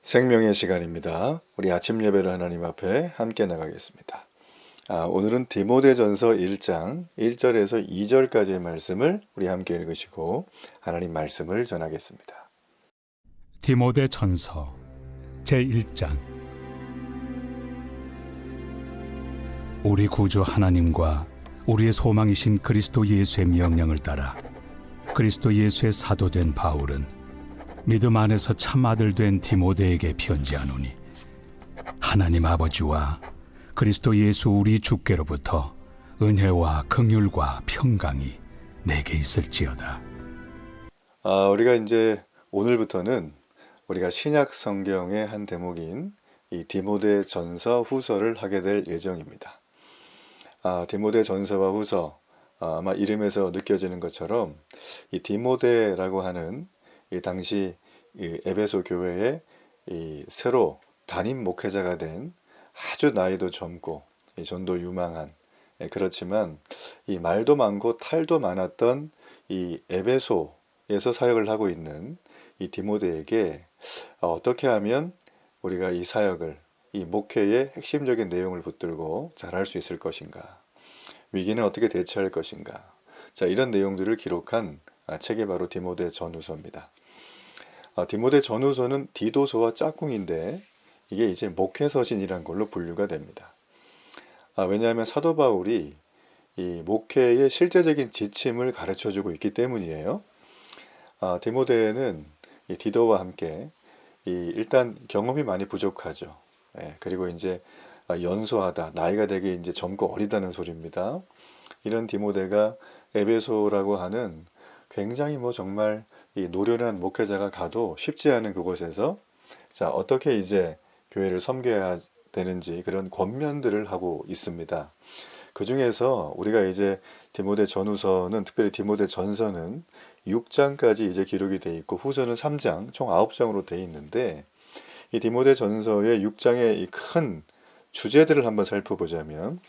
생명의 시간입니다. 우리 아침 예배를 하나님 앞에 함께 나가겠습니다. 오늘은 디모데전서 1장 1절에서 2절까지의 말씀을 우리 함께 읽으시고 하나님 말씀을 전하겠습니다. 디모데전서 제1장. 우리 구주 하나님과 우리의 소망이신 그리스도 예수의 명령을 따라 그리스도 예수의 사도된 바울은 믿음 안에서 참 아들 된 디모데에게 편지하노니, 하나님 아버지와 그리스도 예수 우리 주께로부터 은혜와 긍휼과 평강이 내게 있을지어다. 우리가 이제 오늘부터는 우리가 신약 성경의 한 대목인 이 디모데전서 후서를 하게 될 예정입니다. 디모데전서와 후서, 아마 이름에서 느껴지는 것처럼 이 디모데라고 하는 이 당시 이 에베소 교회에 이 새로 담임 목회자가 된 아주 나이도 젊고 전도 유망한, 그렇지만 이 말도 많고 탈도 많았던 이 에베소에서 사역을 하고 있는 이 디모데에게 어떻게 하면 우리가 이 사역을, 이 목회의 핵심적인 내용을 붙들고 잘할 수 있을 것인가, 위기는 어떻게 대처할 것인가, 자, 이런 내용들을 기록한 책이 바로 디모데 전후서입니다. 디모데 전후서는 디도서와 짝꿍인데 이게 이제 목회서신이란 걸로 분류가 됩니다. 왜냐하면 사도 바울이 이 목회의 실제적인 지침을 가르쳐주고 있기 때문이에요. 디모데는 이 디도와 함께 일단 경험이 많이 부족하죠. 그리고 이제 연소하다, 나이가 되게 이제 젊고 어리다는 소리입니다. 이런 디모데가 에베소라고 하는 굉장히 정말 이 노련한 목회자가 가도 쉽지 않은 그곳에서, 자, 어떻게 이제 교회를 섬겨야 되는지 그런 권면들을 하고 있습니다. 그 중에서 우리가 이제 디모데 전후서는, 특별히 디모데 전서는 6장까지 이제 기록이 돼 있고 후서는 3장, 총 9장으로 돼 있는데, 이 디모데 전서의 6장의 이 큰 주제들을 한번 살펴보자면,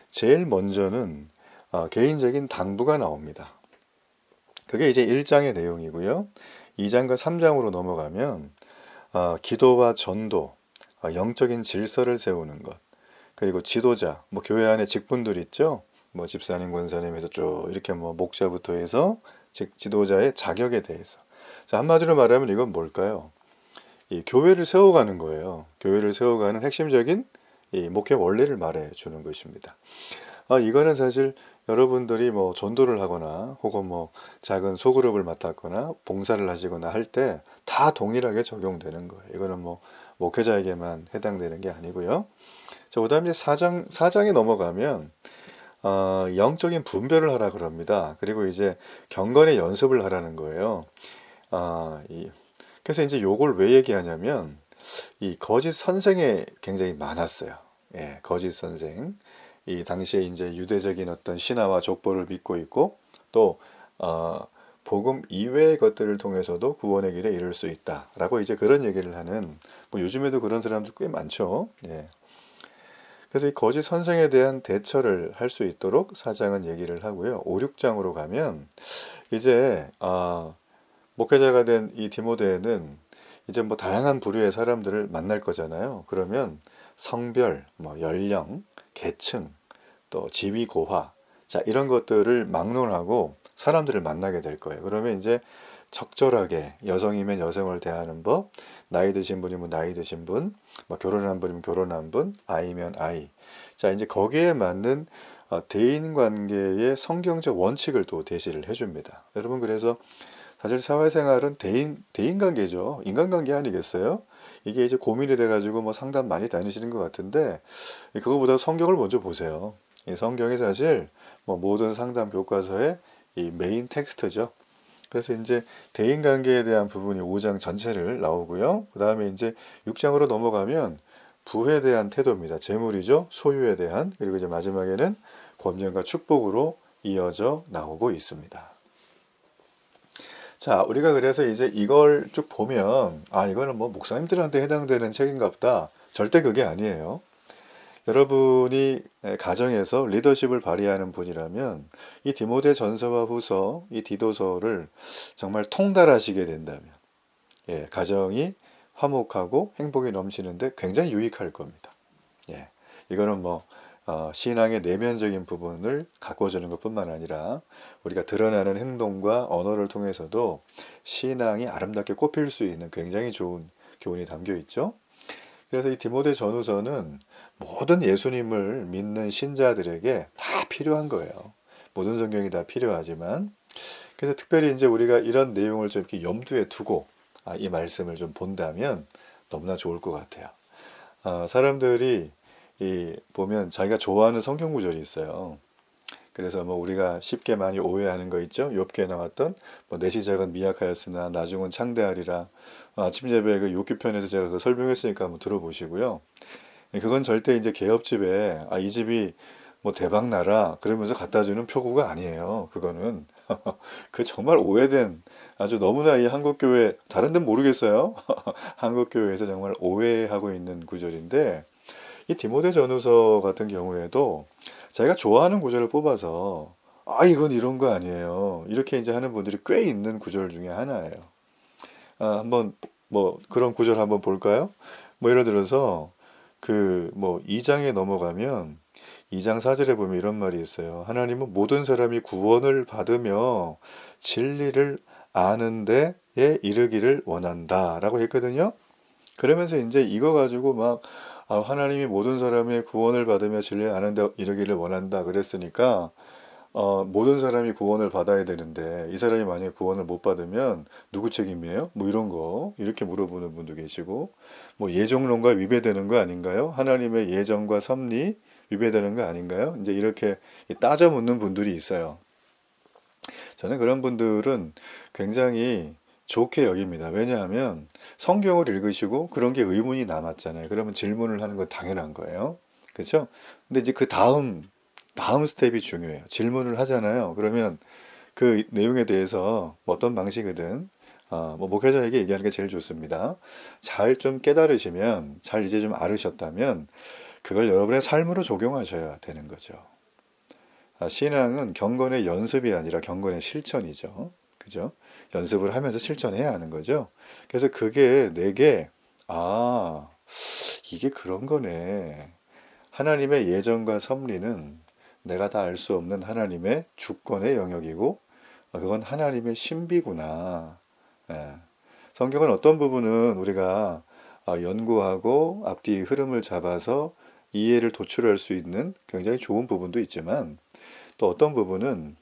제일 먼저는 개인적인 당부가 나옵니다. 그게 이제 1장의 내용이고요. 2장과 3장으로 넘어가면 기도와 전도, 영적인 질서를 세우는 것, 그리고 지도자, 교회 안에 직분들 있죠. 집사님, 권사님에서 쭉 이렇게 목자부터 해서 지도자의 자격에 대해서. 자, 한마디로 말하면 이건 뭘까요? 이 교회를 세워가는 거예요. 교회를 세워가는 핵심적인 이 목회 원리를 말해주는 것입니다. 이거는 사실 여러분들이 전도를 하거나 혹은 작은 소그룹을 맡았거나 봉사를 하시거나 할 때 다 동일하게 적용되는 거예요. 이거는 목회자에게만 해당되는 게 아니고요. 자, 그다음에 4장에 넘어가면 영적인 분별을 하라 그럽니다. 그리고 이제 경건의 연습을 하라는 거예요. 그래서 이제 요걸 왜 얘기하냐면, 이 거짓 선생이 굉장히 많았어요. 거짓 선생. 이 당시에 이제 유대적인 어떤 신화와 족보를 믿고 있고, 또 복음 이외의 것들을 통해서도 구원의 길에 이를 수 있다라고 이제 그런 얘기를 하는, 요즘에도 그런 사람들 꽤 많죠. 그래서 이 거짓 선생에 대한 대처를 할 수 있도록 4장은 얘기를 하고요. 5, 6장으로 가면 이제 목회자가 된 이 디모데는 이제 다양한 부류의 사람들을 만날 거잖아요. 그러면 성별, 연령, 계층, 또 지위 고하, 자, 이런 것들을 막론하고 사람들을 만나게 될 거예요. 그러면 이제 적절하게 여성이면 여성을 대하는 법, 나이 드신 분이면 나이 드신 분, 결혼한 분이면 결혼한 분, 아이면 아이. 자, 이제 거기에 맞는 대인 관계의 성경적 원칙을 또 제시를 해줍니다. 여러분, 그래서 사실 사회생활은 대인 관계죠. 인간관계 아니겠어요? 이게 이제 고민이 돼가지고 상담 많이 다니시는 것 같은데, 그거보다 성경을 먼저 보세요. 이 성경이 사실 모든 상담 교과서의 이 메인 텍스트죠. 그래서 이제 대인관계에 대한 부분이 5장 전체를 나오고요. 그 다음에 이제 6장으로 넘어가면 부에 대한 태도입니다. 재물이죠. 소유에 대한. 그리고 이제 마지막에는 권면과 축복으로 이어져 나오고 있습니다. 자, 우리가 그래서 이제 이걸 쭉 보면, 이거는 목사님들한테 해당되는 책인가 보다. 절대 그게 아니에요. 여러분이 가정에서 리더십을 발휘하는 분이라면 이 디모데 전서와 후서, 이 디도서를 정말 통달하시게 된다면, 가정이 화목하고 행복이 넘치는데 굉장히 유익할 겁니다. 예, 이거는 뭐 신앙의 내면적인 부분을 가꿔주는 것뿐만 아니라 우리가 드러나는 행동과 언어를 통해서도 신앙이 아름답게 꽃필 수 있는 굉장히 좋은 교훈이 담겨 있죠. 그래서 이 디모데 전후서는 모든 예수님을 믿는 신자들에게 다 필요한 거예요. 모든 성경이 다 필요하지만, 그래서 특별히 이제 우리가 이런 내용을 좀 이렇게 염두에 두고 이 말씀을 좀 본다면 너무나 좋을 것 같아요. 사람들이 보면 자기가 좋아하는 성경 구절이 있어요. 그래서 뭐 우리가 쉽게 많이 오해하는 거 있죠. 욥기에 나왔던 뭐 내 시작은 미약하였으나 나중은 창대하리라. 아침 예배 그 욥기 편에서 제가 그 설명했으니까 한번 들어보시고요. 그건 절대 이제 개업집에 이 집이 뭐 대박 나라 그러면서 갖다 주는 표구가 아니에요. 그거는 그 정말 오해된, 아주 너무나 이 한국교회 다른 데는 모르겠어요. 한국교회에서 정말 오해하고 있는 구절인데, 이 디모데 전후서 같은 경우에도 자기가 좋아하는 구절을 뽑아서 이건 이런 거 아니에요, 이렇게 이제 하는 분들이 꽤 있는 구절 중에 하나예요. 한번 뭐 그런 구절 한번 볼까요? 뭐 예를 들어서 그 뭐 2장에 넘어가면 2장 4절에 보면 이런 말이 있어요. 하나님은 모든 사람이 구원을 받으며 진리를 아는 데에 이르기를 원한다 라고 했거든요. 그러면서 이제 이거 가지고 막 하나님이 모든 사람의 구원을 받으며 진리를 아는 데 이르기를 원한다 그랬으니까 모든 사람이 구원을 받아야 되는데 이 사람이 만약에 구원을 못 받으면 누구 책임이에요? 뭐 이런 거 이렇게 물어보는 분도 계시고, 뭐 예정론과 위배되는 거 아닌가요? 하나님의 예정과 섭리 위배되는 거 아닌가요? 이제 이렇게 따져 묻는 분들이 있어요. 저는 그런 분들은 굉장히 좋게 여깁니다. 왜냐하면 성경을 읽으시고 그런 게 의문이 남았잖아요. 그러면 질문을 하는 건 당연한 거예요. 그렇죠? 근데 이제 그 다음 스텝이 중요해요. 질문을 하잖아요. 그러면 그 내용에 대해서 뭐 어떤 방식이든 뭐 목회자에게 얘기하는 게 제일 좋습니다. 잘 좀 깨달으시면, 잘 이제 좀 알으셨다면 그걸 여러분의 삶으로 적용하셔야 되는 거죠. 신앙은 경건의 연습이 아니라 경건의 실천이죠. 그죠? 연습을 하면서 실천해야 하는 거죠. 그래서 그게 내게 이게 그런 거네. 하나님의 예정과 섭리는 내가 다 알 수 없는 하나님의 주권의 영역이고 그건 하나님의 신비구나. 예. 성경은 어떤 부분은 우리가 연구하고 앞뒤 흐름을 잡아서 이해를 도출할 수 있는 굉장히 좋은 부분도 있지만, 또 어떤 부분은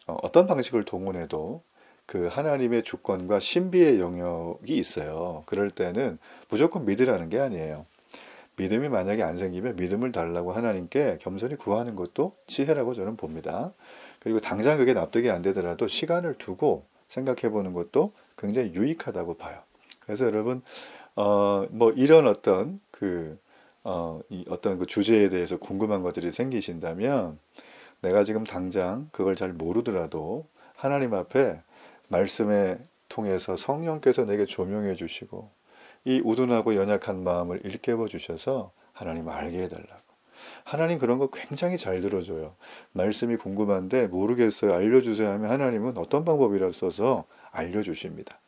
어떤 방식을 동원해도 그 하나님의 주권과 신비의 영역이 있어요. 그럴 때는 무조건 믿으라는 게 아니에요. 믿음이 만약에 안 생기면 믿음을 달라고 하나님께 겸손히 구하는 것도 지혜라고 저는 봅니다. 그리고 당장 그게 납득이 안 되더라도 시간을 두고 생각해 보는 것도 굉장히 유익하다고 봐요. 그래서 여러분 뭐 이런 어떤 이 어떤 그 주제에 대해서 궁금한 것들이 생기신다면, 내가 지금 당장 그걸 잘 모르더라도 하나님 앞에 말씀에 통해서 성령께서 내게 조명해 주시고 이 우둔하고 연약한 마음을 일깨워 주셔서 하나님 알게 해달라고. 하나님 그런 거 굉장히 잘 들어줘요. 말씀이 궁금한데 모르겠어요, 알려주세요 하면 하나님은 어떤 방법이라도 써서 알려주십니다.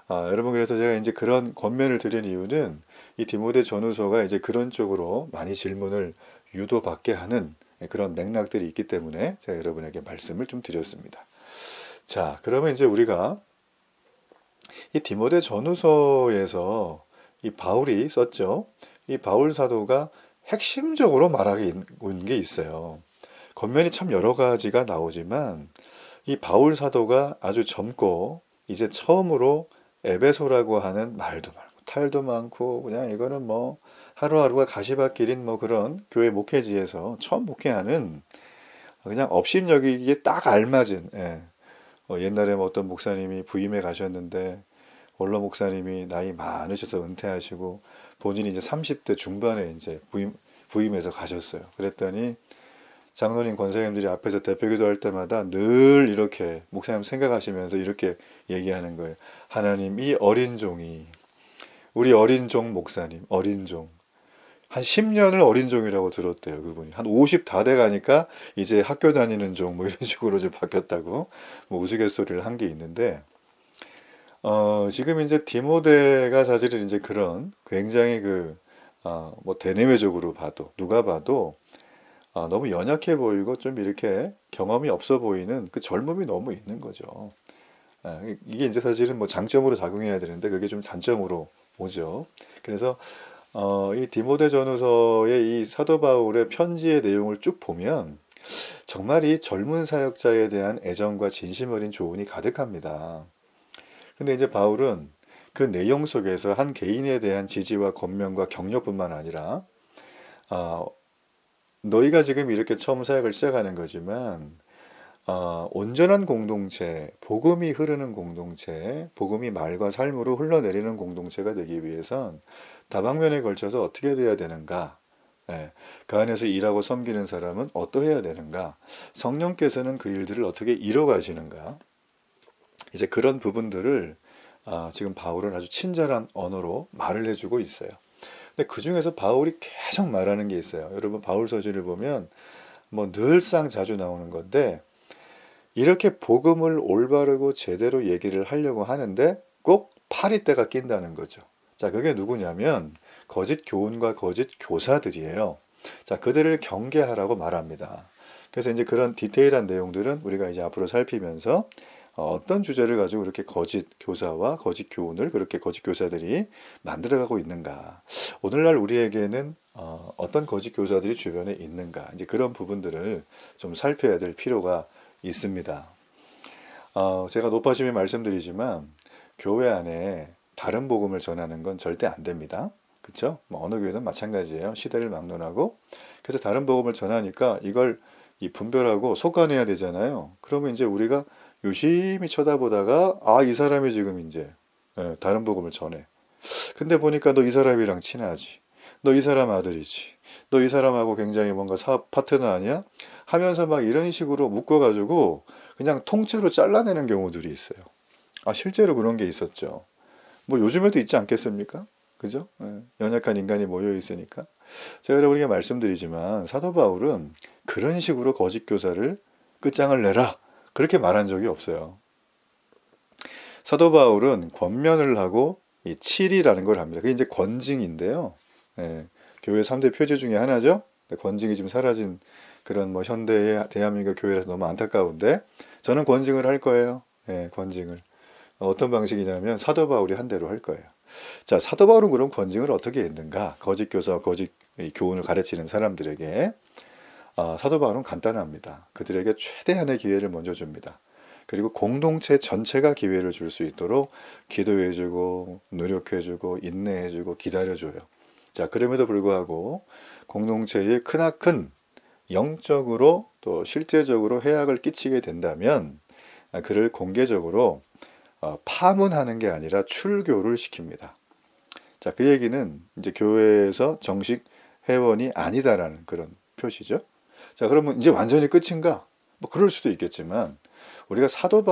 여러분, 그래서 제가 이제 그런 권면을 드린 이유는 이 디모데 전후서가 이제 그런 쪽으로 많이 질문을 유도받게 하는 그런 맥락들이 있기 때문에 제가 여러분에게 말씀을 좀 드렸습니다. 자, 그러면 이제 우리가 이 디모데 전후서에서 이 바울이 썼죠. 이 바울 사도가 핵심적으로 말하고 있는 게 있어요. 겉면이 참 여러 가지가 나오지만 이 바울 사도가 아주 젊고 이제 처음으로 에베소라고 하는 말도 많고 탈도 많고 그냥 이거는 뭐 하루하루가 가시밭길인 뭐 그런 교회 목회지에서 처음 목회하는 그냥 업신여기기에 딱 알맞은, 옛날에 뭐 어떤 목사님이 부임해 가셨는데 원로 목사님이 나이 많으셔서 은퇴하시고 본인이 이제 30대 중반에 이제 부임해서 가셨어요. 그랬더니 장로님 권사님들이 앞에서 대표기도 할 때마다 늘 이렇게 목사님 생각하시면서 이렇게 얘기하는 거예요. 하나님, 이 어린 종이, 우리 어린 종 목사님, 어린 종 한 10년을 어린 종이라고 들었대요. 그분이 한 50 다 돼 가니까 이제 학교 다니는 종 뭐 이런 식으로 좀 바뀌었다고 뭐 우스갯소리를 한 게 있는데, 지금 이제 디모데가 사실은 이제 그런 굉장히 뭐 대내외적으로 봐도, 누가 봐도, 너무 연약해 보이고 좀 이렇게 경험이 없어 보이는 그 젊음이 너무 있는 거죠. 이게 이제 사실은 뭐 장점으로 작용해야 되는데 그게 좀 단점으로 오죠. 그래서 이 디모데 전후서의 이 사도 바울의 편지의 내용을 쭉 보면 정말 이 젊은 사역자에 대한 애정과 진심 어린 조언이 가득합니다. 근데 이제 바울은 그 내용 속에서 한 개인에 대한 지지와 권면과 격려뿐만 아니라 어, 너희가 지금 이렇게 처음 사역을 시작하는 거지만 온전한 공동체, 복음이 흐르는 공동체, 복음이 말과 삶으로 흘러내리는 공동체가 되기 위해선 다방면에 걸쳐서 어떻게 돼야 되는가? 예, 그 안에서 일하고 섬기는 사람은 어떠해야 되는가? 성령께서는 그 일들을 어떻게 이뤄가시는가? 이제 그런 부분들을 지금 바울은 아주 친절한 언어로 말을 해주고 있어요. 근데 그 중에서 바울이 계속 말하는 게 있어요. 여러분 바울 서신을 보면 뭐 늘상 자주 나오는 건데 이렇게 복음을 올바르고 제대로 얘기를 하려고 하는데 꼭 파리떼가 낀다는 거죠. 자, 그게 누구냐면 거짓 교훈과 거짓 교사들이에요. 자, 그들을 경계하라고 말합니다. 그래서 이제 그런 디테일한 내용들은 우리가 이제 앞으로 살피면서 어떤 주제를 가지고 이렇게 거짓 교사와 거짓 교훈을 그렇게 거짓 교사들이 만들어가고 있는가. 오늘날 우리에게는 어떤 거짓 교사들이 주변에 있는가. 이제 그런 부분들을 좀 살펴야 될 필요가 있습니다. 제가 높아심에 말씀드리지만 교회 안에 다른 복음을 전하는 건 절대 안 됩니다. 그렇죠? 뭐 어느 교회든 마찬가지예요. 시대를 막론하고 그래서 다른 복음을 전하니까 이걸 분별하고 속아내야 되잖아요. 그러면 이제 우리가 유심히 쳐다보다가 이 사람이 지금 이제 다른 복음을 전해. 근데 보니까 너 이 사람이랑 친하지. 너 이 사람 아들이지. 너 이 사람하고 굉장히 뭔가 사업 파트너 아니야? 하면서 막 이런 식으로 묶어가지고 그냥 통째로 잘라내는 경우들이 있어요. 실제로 그런 게 있었죠. 뭐 요즘에도 있지 않겠습니까? 그죠? 연약한 인간이 모여 있으니까. 제가 여러분에게 말씀드리지만 사도 바울은 그런 식으로 거짓 교사를 끝장을 내라. 그렇게 말한 적이 없어요. 사도 바울은 권면을 하고 이 칠이라는 걸 합니다. 그게 이제 권징인데요. 교회 3대 표제 중에 하나죠. 권징이 좀 사라진 그런 뭐 현대의 대한민국 교회라서 너무 안타까운데 저는 권징을 할 거예요. 권징을. 어떤 방식이냐면 사도 바울이 한 대로 할 거예요. 자, 사도 바울은 그럼 권징을 어떻게 했는가? 거짓 교사, 거짓 교훈을 가르치는 사람들에게 사도 바울은 간단합니다. 그들에게 최대한의 기회를 먼저 줍니다. 그리고 공동체 전체가 기회를 줄 수 있도록 기도해주고 노력해주고 인내해주고 기다려줘요. 자, 그럼에도 불구하고 공동체에 크나큰 영적으로 또 실제적으로 해악을 끼치게 된다면 그를 공개적으로 파문하는 게 아니라 출교를 시킵니다. 자, 그 얘기는 이제 교회에서 정식 회원이 아니다라는 그런 표시죠. 자, 그러면 이제 완전히 끝인가? 뭐 그럴 수도 있겠지만 우리가 사도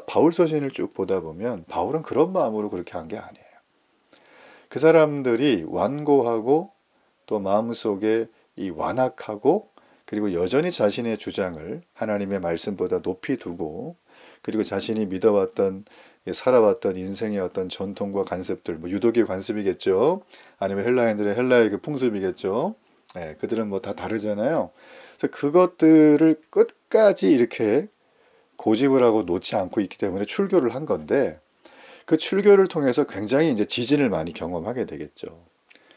바울 서신을 쭉 보다 보면 바울은 그런 마음으로 그렇게 한 게 아니에요. 그 사람들이 완고하고 또 마음속에 이 완악하고 그리고 여전히 자신의 주장을 하나님의 말씀보다 높이 두고 그리고 자신이 믿어왔던 살아왔던 인생의 어떤 전통과 관습들, 뭐 유독의 관습이겠죠. 아니면 헬라인들의 헬라의 그 풍습이겠죠. 그들은 뭐 다 다르잖아요. 그래서 그것들을 끝까지 이렇게 고집을 하고 놓지 않고 있기 때문에 출교를 한 건데 그 출교를 통해서 굉장히 이제 지진을 많이 경험하게 되겠죠.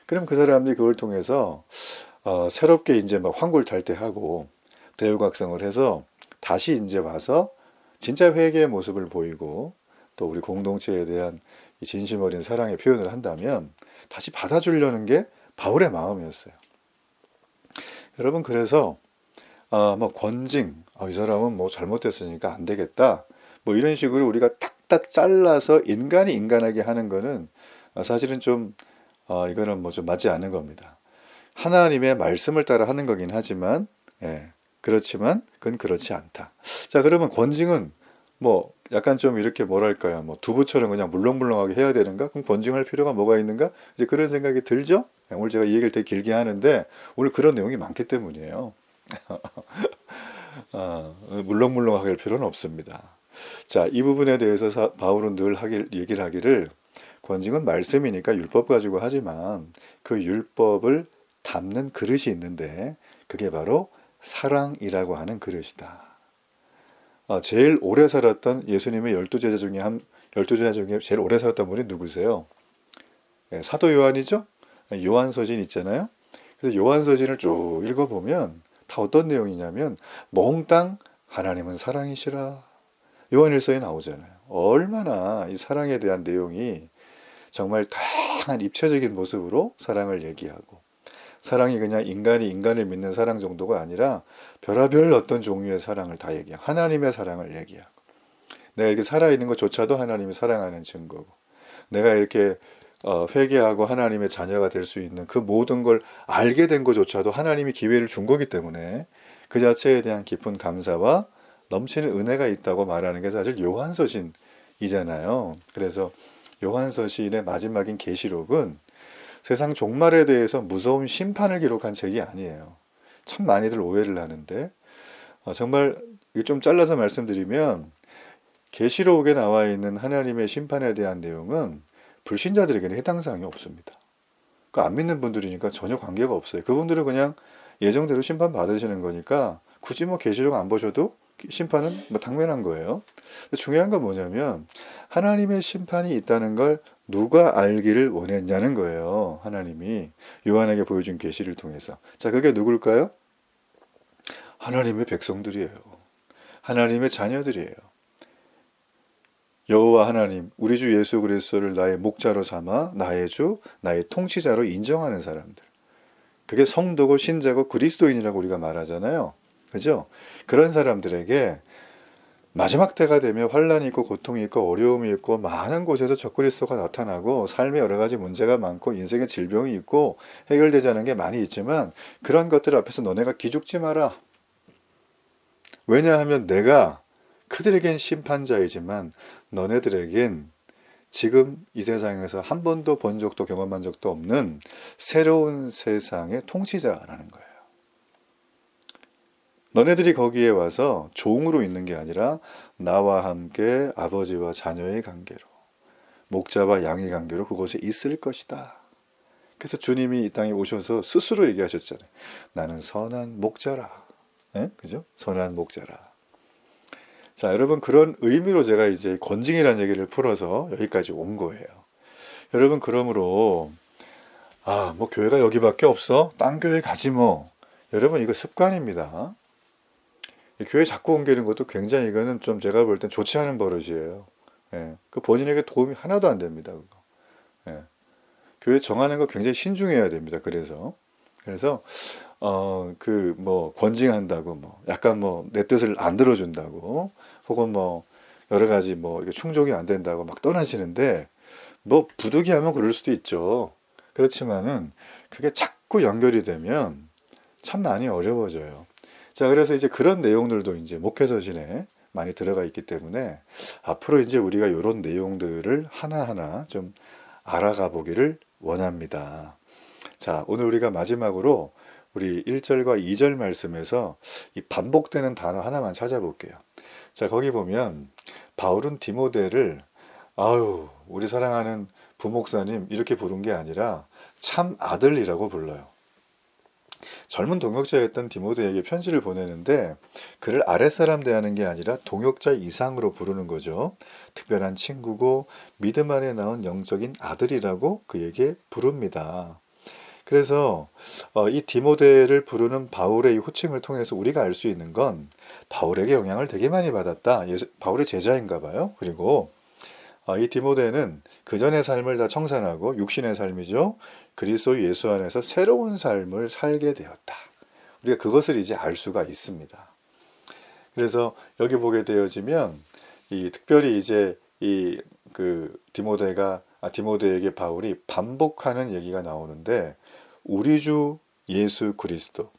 그럼 그 사람들이 그걸 통해서 새롭게 이제 막 환골탈태하고 대우각성을 해서 다시 이제 와서 진짜 회개의 모습을 보이고 또 우리 공동체에 대한 이 진심 어린 사랑의 표현을 한다면 다시 받아주려는 게 바울의 마음이었어요. 여러분 그래서 뭐 권징, 이 사람은 뭐 잘못됐으니까 안 되겠다. 뭐 이런 식으로 우리가 탁탁 잘라서 인간이 인간하게 하는 거는 사실은 좀 이거는 뭐 좀 맞지 않는 겁니다. 하나님의 말씀을 따라 하는 거긴 하지만 그렇지만 그건 그렇지 않다. 자, 그러면 권징은 뭐 약간 좀 이렇게 뭐랄까요, 뭐 두부처럼 그냥 물렁물렁하게 해야 되는가? 그럼 권징할 필요가 뭐가 있는가? 이제 그런 생각이 들죠. 오늘 제가 이 얘기를 되게 길게 하는데 오늘 그런 내용이 많기 때문이에요. 물렁물렁하게 할 필요는 없습니다. 자, 이 부분에 대해서 바울은 늘 얘기를 하기를 권징은 말씀이니까 율법 가지고 하지만 그 율법을 담는 그릇이 있는데 그게 바로 사랑이라고 하는 그릇이다. 제일 오래 살았던 예수님의 12제자 중에 제일 오래 살았던 분이 누구세요? 사도 요한이죠? 요한서신 있잖아요. 그래서 요한서신을 쭉 읽어보면 다 어떤 내용이냐면 몽땅 하나님은 사랑이시라. 요한일서에 나오잖아요. 얼마나 이 사랑에 대한 내용이 정말 다양한 입체적인 모습으로 사랑을 얘기하고 사랑이 그냥 인간이 인간을 믿는 사랑 정도가 아니라 별의별 어떤 종류의 사랑을 다 얘기하고 하나님의 사랑을 얘기하고 내가 이렇게 살아있는 것조차도 하나님이 사랑하는 증거고 내가 이렇게 회개하고 하나님의 자녀가 될 수 있는 그 모든 걸 알게 된 것조차도 하나님이 기회를 준 거기 때문에 그 자체에 대한 깊은 감사와 넘치는 은혜가 있다고 말하는 게 사실 요한서신이잖아요. 그래서 요한서신의 마지막인 계시록은 세상 종말에 대해서 무서운 심판을 기록한 책이 아니에요. 참 많이들 오해를 하는데 정말 좀 잘라서 말씀드리면 계시록에 나와 있는 하나님의 심판에 대한 내용은 불신자들에게는 해당 사항이 없습니다. 안 믿는 분들이니까 전혀 관계가 없어요. 그분들은 그냥 예정대로 심판 받으시는 거니까 굳이 계시록 안 보셔도 심판은 당면한 거예요. 근데 중요한 건 뭐냐면 하나님의 심판이 있다는 걸 누가 알기를 원했냐는 거예요. 하나님이 요한에게 보여준 계시를 통해서. 자, 그게 누굴까요? 하나님의 백성들이에요. 하나님의 자녀들이에요. 여호와 하나님, 우리 주 예수 그리스도를 나의 목자로 삼아 나의 주, 나의 통치자로 인정하는 사람들. 그게 성도고 신자고 그리스도인이라고 우리가 말하잖아요. 그죠? 그런 사람들에게 마지막 때가 되면 환란이 있고 고통이 있고 어려움이 있고 많은 곳에서 적그리스도가 나타나고 삶에 여러 가지 문제가 많고 인생의 질병이 있고 해결되지 않은 게 많이 있지만 그런 것들 앞에서 너네가 기죽지 마라. 왜냐하면 내가 그들에겐 심판자이지만 너네들에겐 지금 이 세상에서 한 번도 본 적도 경험한 적도 없는 새로운 세상의 통치자라는 거예요. 너네들이 거기에 와서 종으로 있는 게 아니라 나와 함께 아버지와 자녀의 관계로 목자와 양의 관계로 그곳에 있을 것이다. 그래서 주님이 이 땅에 오셔서 스스로 얘기하셨잖아요. 나는 선한 목자라. 그죠? 선한 목자라. 자, 여러분 그런 의미로 제가 이제 권징이라는 얘기를 풀어서 여기까지 온 거예요. 여러분 그러므로 교회가 여기밖에 없어? 딴 교회 가지 뭐. 여러분 이거 습관입니다. 교회 자꾸 옮기는 것도 굉장히 이거는 좀 제가 볼 땐 좋지 않은 버릇이에요. 그 본인에게 도움이 하나도 안 됩니다. 그거. 교회 정하는 거 굉장히 신중해야 됩니다. 그래서 권징한다고 약간 내 뜻을 안 들어준다고 혹은 여러 가지 이게 충족이 안 된다고 막 떠나시는데 부득이하면 그럴 수도 있죠. 그렇지만은 그게 자꾸 연결이 되면 참 많이 어려워져요. 자, 그래서 이제 그런 내용들도 이제 목회서신에 많이 들어가 있기 때문에 앞으로 이제 우리가 이런 내용들을 하나하나 좀 알아가 보기를 원합니다. 자, 오늘 우리가 마지막으로 우리 1절과 2절 말씀에서 이 반복되는 단어 하나만 찾아볼게요. 자, 거기 보면 바울은 디모데를 우리 사랑하는 부목사님 이렇게 부른 게 아니라 참 아들이라고 불러요. 젊은 동역자였던 디모데에게 편지를 보내는데 그를 아랫사람 대하는 게 아니라 동역자 이상으로 부르는 거죠. 특별한 친구고 믿음 안에 나온 영적인 아들이라고 그에게 부릅니다. 그래서 이 디모데를 부르는 바울의 이 호칭을 통해서 우리가 알 수 있는 건 바울에게 영향을 되게 많이 받았다. 바울의 제자인가 봐요. 그리고 이 디모데는 그전의 삶을 다 청산하고 육신의 삶이죠. 그리스도 예수 안에서 새로운 삶을 살게 되었다. 우리가 그것을 이제 알 수가 있습니다. 그래서 여기 보게 되어지면 특별히 이제 디모데에게 바울이 반복하는 얘기가 나오는데 우리 주 예수 그리스도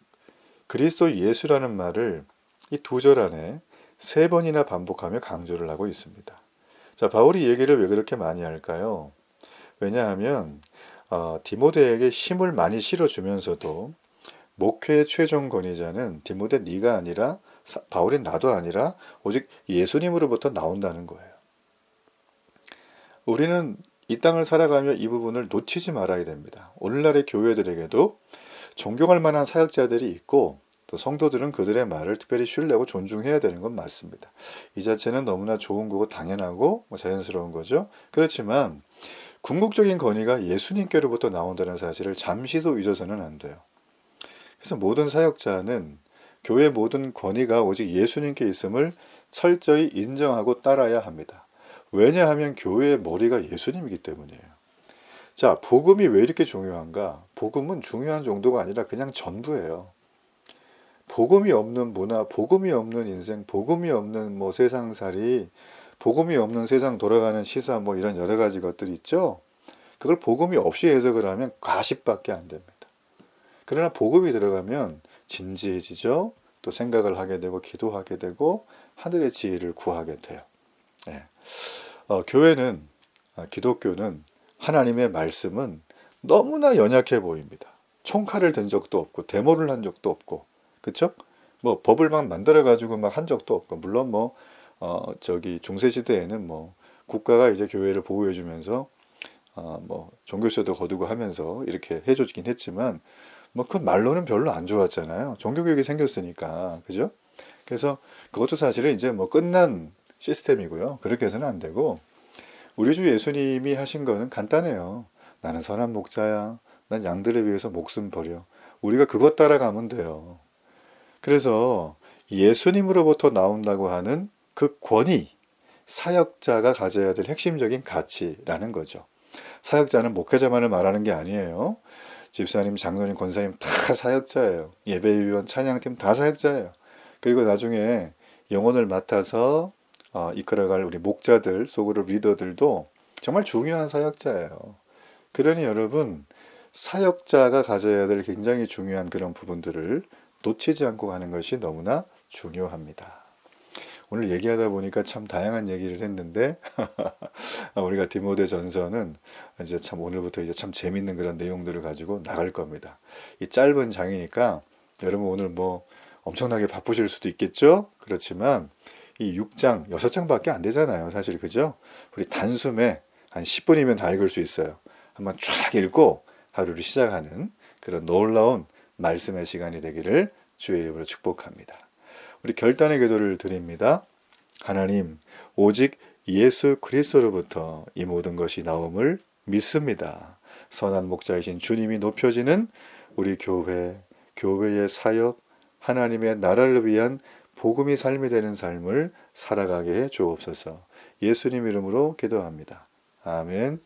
예수라는 말을 이 두 절 안에 3번이나 반복하며 강조를 하고 있습니다. 자, 바울이 얘기를 왜 그렇게 많이 할까요? 왜냐하면 디모데에게 힘을 많이 실어주면서도 목회의 최종 권위자는 디모데 네가 아니라 바울이 나도 아니라 오직 예수님으로부터 나온다는 거예요. 우리는 이 땅을 살아가며 이 부분을 놓치지 말아야 됩니다. 오늘날의 교회들에게도 존경할 만한 사역자들이 있고 또 성도들은 그들의 말을 특별히 신뢰하고 존중해야 되는 건 맞습니다. 이 자체는 너무나 좋은 거고 당연하고 자연스러운 거죠. 그렇지만 궁극적인 권위가 예수님께로부터 나온다는 사실을 잠시도 잊어서는 안 돼요. 그래서 모든 사역자는 교회의 모든 권위가 오직 예수님께 있음을 철저히 인정하고 따라야 합니다. 왜냐하면 교회의 머리가 예수님이기 때문이에요. 자, 복음이 왜 이렇게 중요한가? 복음은 중요한 정도가 아니라 그냥 전부예요. 복음이 없는 문화, 복음이 없는 인생, 복음이 없는 세상살이, 복음이 없는 세상 돌아가는 시사 이런 여러 가지 것들이 있죠. 그걸 복음이 없이 해석을 하면 가십밖에 안 됩니다. 그러나 복음이 들어가면 진지해지죠. 또 생각을 하게 되고 기도하게 되고 하늘의 지혜를 구하게 돼요. 네. 교회는 기독교는 하나님의 말씀은 너무나 연약해 보입니다. 총칼을 든 적도 없고 데모를 한 적도 없고, 그렇죠? 법을 막 만들어 가지고 막 한 적도 없고, 물론 중세 시대에는 국가가 이제 교회를 보호해 주면서 종교세도 거두고 하면서 이렇게 해주긴 했지만 그 말로는 별로 안 좋았잖아요. 종교교육이 생겼으니까, 그죠? 그래서 그것도 사실은 이제 끝난 시스템이고요. 그렇게 해서는 안 되고, 우리 주 예수님이 하신 거는 간단해요. 나는 선한 목자야. 난 양들을 위해서 목숨 버려. 우리가 그것 따라가면 돼요. 그래서 예수님으로부터 나온다고 하는 그 권위, 사역자가 가져야 될 핵심적인 가치라는 거죠. 사역자는 목회자만을 말하는 게 아니에요. 집사님, 장로님, 권사님 다 사역자예요. 예배위원, 찬양팀 다 사역자예요. 그리고 나중에 영혼을 맡아서 이끌어갈 우리 목자들, 소그룹 리더들도 정말 중요한 사역자예요. 그러니 여러분, 사역자가 가져야 될 굉장히 중요한 그런 부분들을 놓치지 않고 가는 것이 너무나 중요합니다. 오늘 얘기하다 보니까 참 다양한 얘기를 했는데 우리가 디모데전서는 이제 참 오늘부터 이제 참 재밌는 그런 내용들을 가지고 나갈 겁니다. 이 짧은 장이니까 여러분 오늘 엄청나게 바쁘실 수도 있겠죠? 그렇지만 이 6장, 6장밖에 안 되잖아요. 사실 그죠? 우리 단숨에 한 10분이면 다 읽을 수 있어요. 한번 쫙 읽고 하루를 시작하는 그런 놀라운 말씀의 시간이 되기를 주의 이름으로 축복합니다. 우리 결단의 기도를 드립니다. 하나님, 오직 예수 그리스도로부터 이 모든 것이 나옴을 믿습니다. 선한 목자이신 주님이 높여지는 우리 교회의 사역, 하나님의 나라를 위한 복음이 삶이 되는 삶을 살아가게 해 주옵소서. 예수님 이름으로 기도합니다. 아멘.